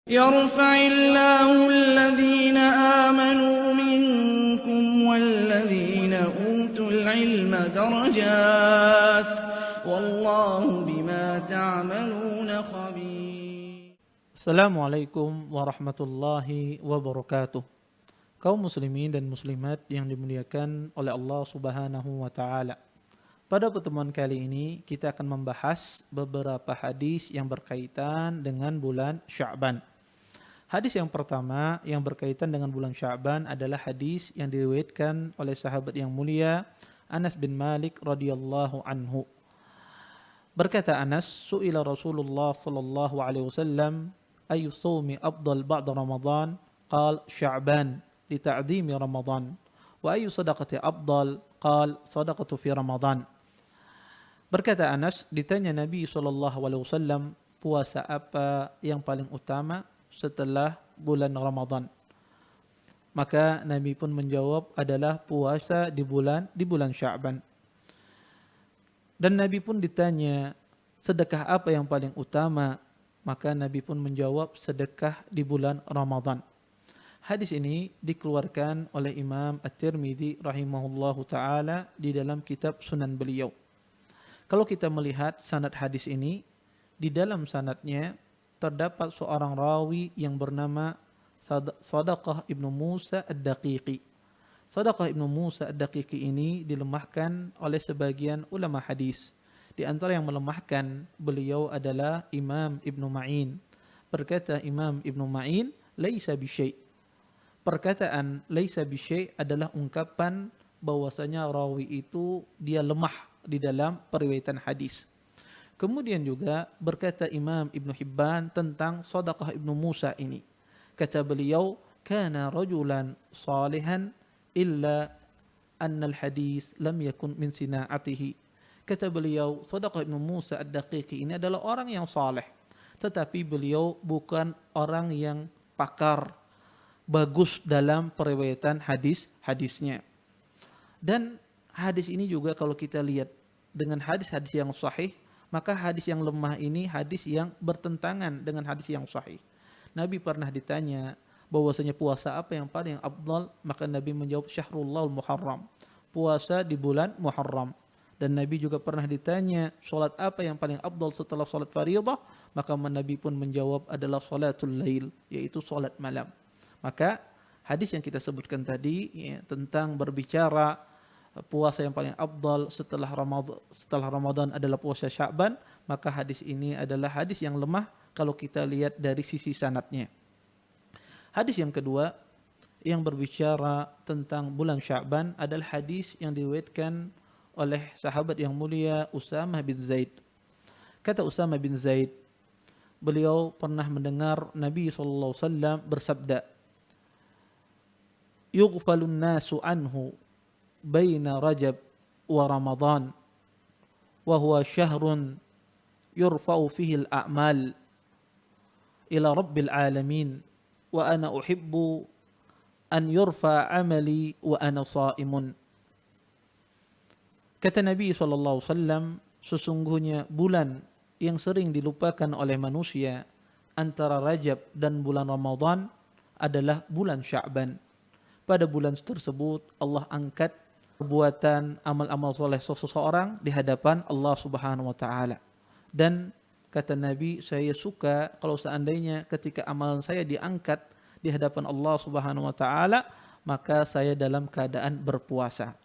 يَرْفَعِ اللَّهُ الَّذِينَ آمَنُوا مِنكُمْ وَالَّذِينَ أُوتُوا الْعِلْمَ دَرَجَاتٍ ۚ وَاللَّهُ بِمَا تَعْمَلُونَ خَبِيرٌ. Assalamualaikum warahmatullahi wabarakatuh. Kaum muslimin dan muslimat yang dimuliakan oleh Allah Subhanahu wa taala. Pada pertemuan kali ini kita akan membahas beberapa hadis yang berkaitan dengan bulan Sya'ban. Hadis yang pertama yang berkaitan dengan bulan Sya'ban adalah hadis yang diriwayatkan oleh sahabat yang mulia Anas bin Malik radhiyallahu anhu. Berkata Anas, su'ila Rasulullah sallallahu alaihi wasallam, ayu shaumi afdal ba'da Ramadan? Qal Sya'ban li ta'dhimi Ramadan. Wa ayu sadaqati afdal? Qal sadaqatu fi Ramadan. Berkata Anas, ditanya Nabi sallallahu alaihi wasallam, puasa apa yang paling utama setelah bulan Ramadan? Maka Nabi pun menjawab adalah puasa di bulan Sya'ban. Dan Nabi pun ditanya, sedekah apa yang paling utama? Maka Nabi pun menjawab, sedekah di bulan Ramadan. Hadis ini dikeluarkan oleh Imam At-Tirmidzi rahimahullahu ta'ala di dalam kitab Sunan beliau. Kalau kita melihat sanad hadis ini, di dalam sanadnya terdapat seorang rawi yang bernama Sadaqah ibnu Musa Ad-Daqiqi. Sadaqah ibnu Musa Ad-Daqiqi ini dilemahkan oleh sebagian ulama hadis. Di antara yang melemahkan beliau adalah Imam Ibnu Ma'in. Berkata Imam Ibnu Ma'in, laisa bisyai'. Perkataan laisa bisyai' adalah ungkapan bahwasanya rawi itu dia lemah di dalam periwayatan hadis. Kemudian juga berkata Imam Ibnu Hibban tentang Sadaqah ibnu Musa ini. Kata beliau, kana rajulan salihan illa anna al-hadis lam yakun min sina'atihi. Kata beliau, Sadaqah ibnu Musa Ad-Daqiqi ini adalah orang yang saleh, tetapi beliau bukan orang yang pakar bagus dalam periwayatan hadisnya. Dan hadis ini juga kalau kita lihat dengan hadis-hadis yang sahih, maka hadis yang lemah ini hadis yang bertentangan dengan hadis yang sahih. Nabi pernah ditanya bahwasanya puasa apa yang paling afdal, maka Nabi menjawab Syahrul Muharram, puasa di bulan Muharram. Dan Nabi juga pernah ditanya salat apa yang paling afdal setelah salat fardhah, maka Nabi pun menjawab adalah salatul lail, yaitu salat malam. Maka hadis yang kita sebutkan tadi ya, tentang berbicara puasa yang paling afdal setelah Ramadan adalah puasa Sya'ban, maka hadis ini adalah hadis yang lemah kalau kita lihat dari sisi sanadnya. Hadis yang kedua yang berbicara tentang bulan Sya'ban adalah hadis yang diriwayatkan oleh sahabat yang mulia Usamah bin Zaid. Kata Usamah bin Zaid, beliau pernah mendengar Nabi sallallahu alaihi wasallam bersabda, yughfalun nasu anhu baina Rajab wa Ramadan wa huwa syahrun yurfa'u fihi al-a'mal ila rabbil alamin wa ana uhibbu an yurfa amali wa ana sha'imun. Kata Nabi SAW, sesungguhnya bulan yang sering dilupakan oleh manusia antara Rajab dan bulan Ramadan adalah bulan Sya'ban. Pada bulan tersebut Allah angkat perbuatan amal-amal soleh seseorang di hadapan Allah Subhanahu wa taala. Dan kata Nabi, saya suka kalau seandainya ketika amalan saya diangkat di hadapan Allah Subhanahu wa taala, maka saya dalam keadaan berpuasa.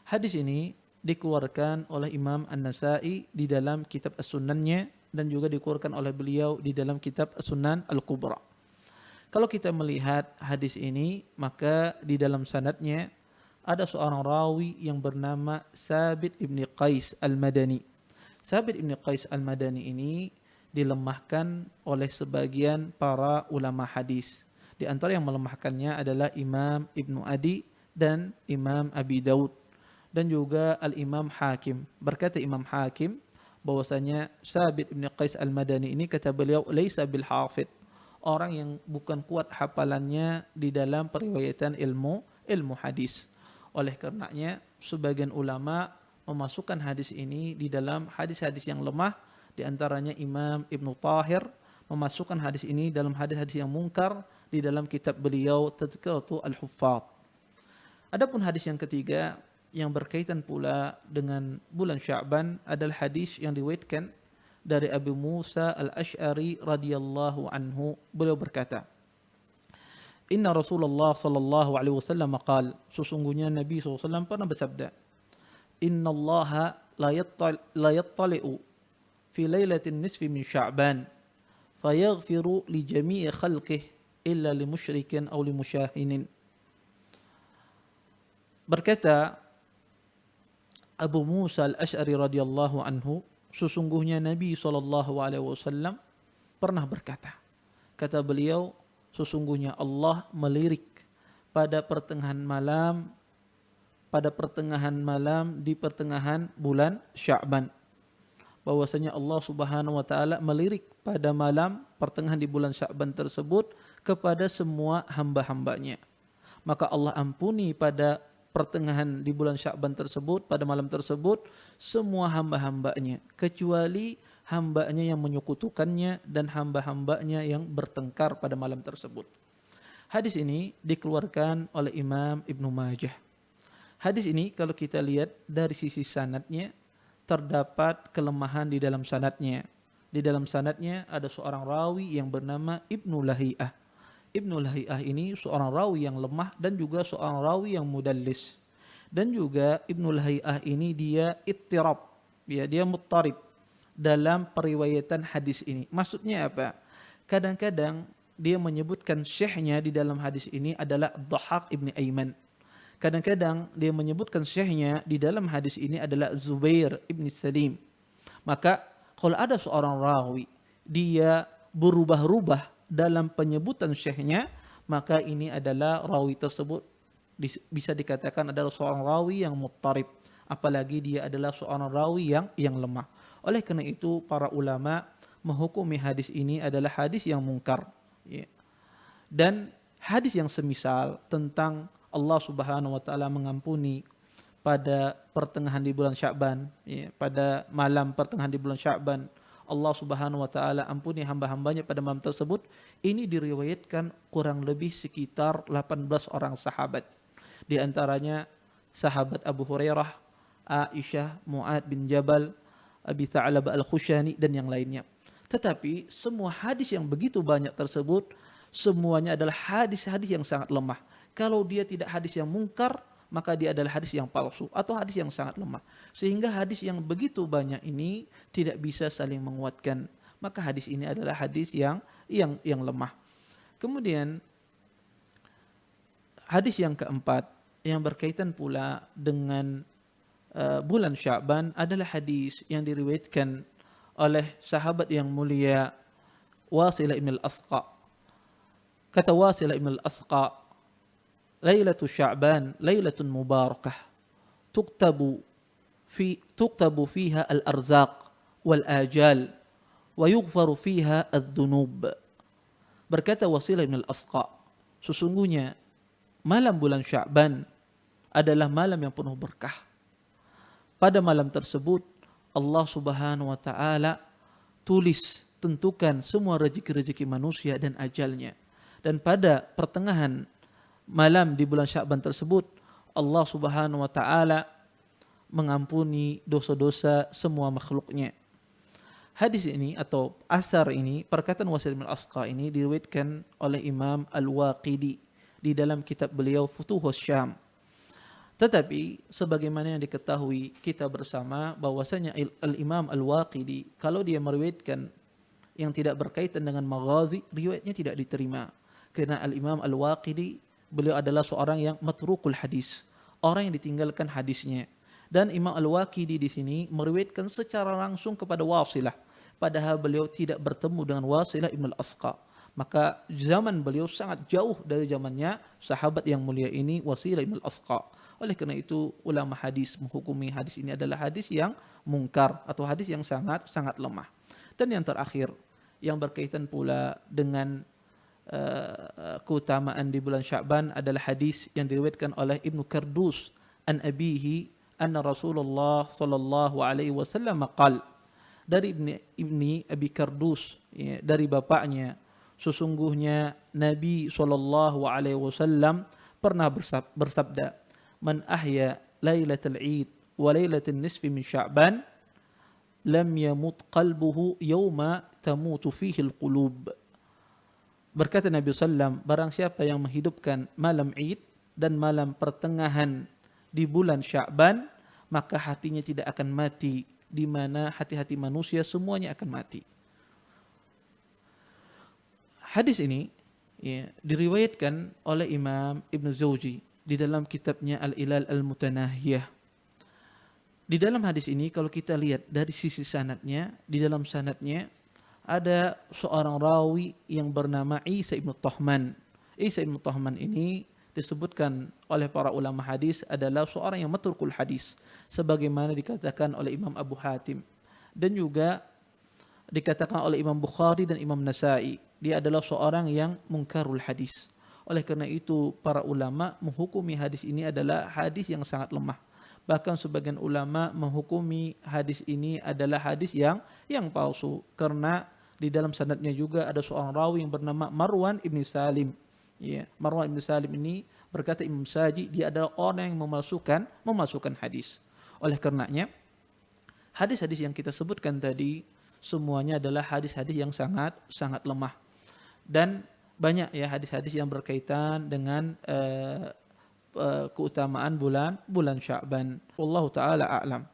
Hadis ini dikeluarkan oleh Imam An-Nasa'i di dalam kitab As-Sunannya dan juga dikeluarkan oleh beliau di dalam kitab As-Sunan Al-Kubra. Kalau kita melihat hadis ini, maka di dalam sanadnya ada seorang rawi yang bernama Sabit ibn Qais Al-Madani. Sabit ibn Qais Al-Madani ini dilemahkan oleh sebagian para ulama hadis. Di antara yang melemahkannya adalah Imam Ibnu Adi dan Imam Abi Daud dan juga Al-Imam Hakim. Berkata Imam Hakim bahwasanya Sabit ibn Qais Al-Madani ini, kata beliau, laisa bil hafid, orang yang bukan kuat hafalannya di dalam periwayatan ilmu hadis. Oleh karenanya sebagian ulama memasukkan hadis ini di dalam hadis-hadis yang lemah, di antaranya Imam Ibnu Tahir memasukkan hadis ini dalam hadis-hadis yang mungkar di dalam kitab beliau Tadhkiratu Al-Huffaz. Adapun hadis yang ketiga yang berkaitan pula dengan bulan Sya'ban adalah hadis yang diriwayatkan dari Abu Musa Al-Asy'ari radhiyallahu anhu. Beliau berkata, Inna Rasulullah sallallahu alaihi wasallam qala, sesungguhnya Nabi SAW pernah bersabda, Inna Allah la yattali'u fi lailatin nisfi min Sya'ban fayaghfiru li jami'i khalqihi illa li musyrikin aw li musyahinin. Berkata Abu Musa Al-Asy'ari radhiyallahu anhu, sesungguhnya Nabi SAW pernah berkata, kata beliau, sesungguhnya Allah melirik pada pertengahan malam di pertengahan bulan Sya'ban. Bahwasanya Allah Subhanahu wa taala melirik pada malam pertengahan di bulan Sya'ban tersebut kepada semua hamba-hambanya. Maka Allah ampuni pada pertengahan di bulan Sya'ban tersebut, pada malam tersebut, semua hamba-hambanya, kecuali hambanya yang menyekutukannya dan hamba-hambanya yang bertengkar pada malam tersebut. Hadis ini dikeluarkan oleh Imam Ibnu Majah. Hadis ini kalau kita lihat dari sisi sanadnya, terdapat kelemahan di dalam sanadnya. Di dalam sanadnya ada seorang rawi yang bernama Ibnu Lahiyah. Ibnu Lahiyah ini seorang rawi yang lemah dan juga seorang rawi yang mudallis. Dan juga Ibnu Lahiyah ini dia ittirab, ya, dia muttarib dalam periwayatan hadis ini. Maksudnya apa? Kadang-kadang dia menyebutkan syekhnya di dalam hadis ini adalah Dhahhak ibn Aiman. Kadang-kadang dia menyebutkan syekhnya di dalam hadis ini adalah Zubair ibn Salim. Maka kalau ada seorang rawi dia berubah-ubah dalam penyebutan syekhnya, maka ini adalah rawi tersebut bisa dikatakan adalah seorang rawi yang muttarib, apalagi dia adalah seorang rawi yang lemah. Oleh karena itu para ulama menghukumi hadis ini adalah hadis yang mungkar, ya. Dan hadis yang semisal tentang Allah Subhanahu wa taala mengampuni pada pertengahan di bulan Sya'ban, ya, pada malam pertengahan di bulan Sya'ban Allah Subhanahu wa taala ampuni hamba-hambanya pada malam tersebut, ini diriwayatkan kurang lebih sekitar 18 orang sahabat. Di antaranya sahabat Abu Hurairah, Aisyah, Mu'ad bin Jabal, Abi Tha'labah Al-Khushani dan yang lainnya. Tetapi semua hadis yang begitu banyak tersebut semuanya adalah hadis-hadis yang sangat lemah. Kalau dia tidak hadis yang mungkar, maka dia adalah hadis yang palsu atau hadis yang sangat lemah. Sehingga hadis yang begitu banyak ini tidak bisa saling menguatkan. Maka hadis ini adalah hadis yang lemah. Kemudian hadis yang keempat yang berkaitan pula dengan bulan Sya'ban adalah hadis yang diriwayatkan oleh sahabat yang mulia Wasilah ibn al-Asqa. Kata Wasilah ibn al-Asqa, Lailatul Sya'ban lailatun mubarakah tuktabu fiha al-arzaq wal ajal wa yughfaru fiha adh-dhunub. Berkata Wasilah ibn al-Asqa, sesungguhnya malam bulan Sya'ban adalah malam yang penuh berkah. Pada malam tersebut Allah Subhanahu wa taala tentukan semua rezeki-rezeki manusia dan ajalnya. Dan pada pertengahan malam di bulan Sya'ban tersebut Allah Subhanahu wa taala mengampuni dosa-dosa semua makhluknya. Hadis ini atau asar ini, perkataan Wasilah bin Asqa ini diriwayatkan oleh Imam Al-Waqidi di dalam kitab beliau Futuhus Syam. Tetapi sebagaimana yang diketahui kita bersama bahwasanya Al-Imam Al-Waqidi kalau dia meriwayatkan yang tidak berkaitan dengan maghazi, riwayatnya tidak diterima. Karena Al-Imam Al-Waqidi beliau adalah seorang yang matrukul hadis, orang yang ditinggalkan hadisnya. Dan Imam Al-Waqidi di sini meriwayatkan secara langsung kepada Wasilah, padahal beliau tidak bertemu dengan Wasilah ibn al-Asqa. Maka zaman beliau sangat jauh dari zamannya sahabat yang mulia ini Wasilah ibn al-Asqa. Oleh karena itu ulama hadis menghukumi hadis ini adalah hadis yang mungkar atau hadis yang sangat lemah. Dan yang terakhir yang berkaitan pula dengan keutamaan di bulan Sya'ban adalah hadis yang diriwayatkan oleh Ibnu Kardus an abihi anna Rasulullah sallallahu alaihi wasallam qala, dari Ibni Abi Kardus ya, dari bapaknya. Sesungguhnya Nabi SAW pernah bersabda, "Man ahya lailatul Id wa lailatul nisfi min Sya'ban, lam yamut qalbuhu yawma tamutu fihi al-qulub." Berkata Nabi SAW, barang siapa yang menghidupkan malam Id dan malam pertengahan di bulan Sya'ban, maka hatinya tidak akan mati, di mana hati-hati manusia semuanya akan mati. Hadis ini ya, diriwayatkan oleh Imam Ibn Zawji di dalam kitabnya Al-Ilal Al-Mutanahiyah. Di dalam hadis ini kalau kita lihat dari sisi sanadnya, di dalam sanadnya ada seorang rawi yang bernama Isa ibn Tahman. Isa ibn Tahman ini disebutkan oleh para ulama hadis adalah seorang yang matrukul hadis, sebagaimana dikatakan oleh Imam Abu Hatim, dan juga dikatakan oleh Imam Bukhari dan Imam Nasai. Dia adalah seorang yang mungkarul hadis. Oleh karena itu para ulama menghukumi hadis ini adalah hadis yang sangat lemah. Bahkan sebagian ulama menghukumi hadis ini adalah hadis yang palsu, karena di dalam sanadnya juga ada seorang rawi yang bernama Marwan ibn Salim. Ya, Marwan ibn Salim ini berkata Imam Saji, dia adalah orang yang memasukkan hadis. Oleh karenanya hadis-hadis yang kita sebutkan tadi semuanya adalah hadis-hadis yang sangat lemah. Dan banyak ya hadis-hadis yang berkaitan dengan keutamaan bulan Sya'ban. Wallahu taala a'lam.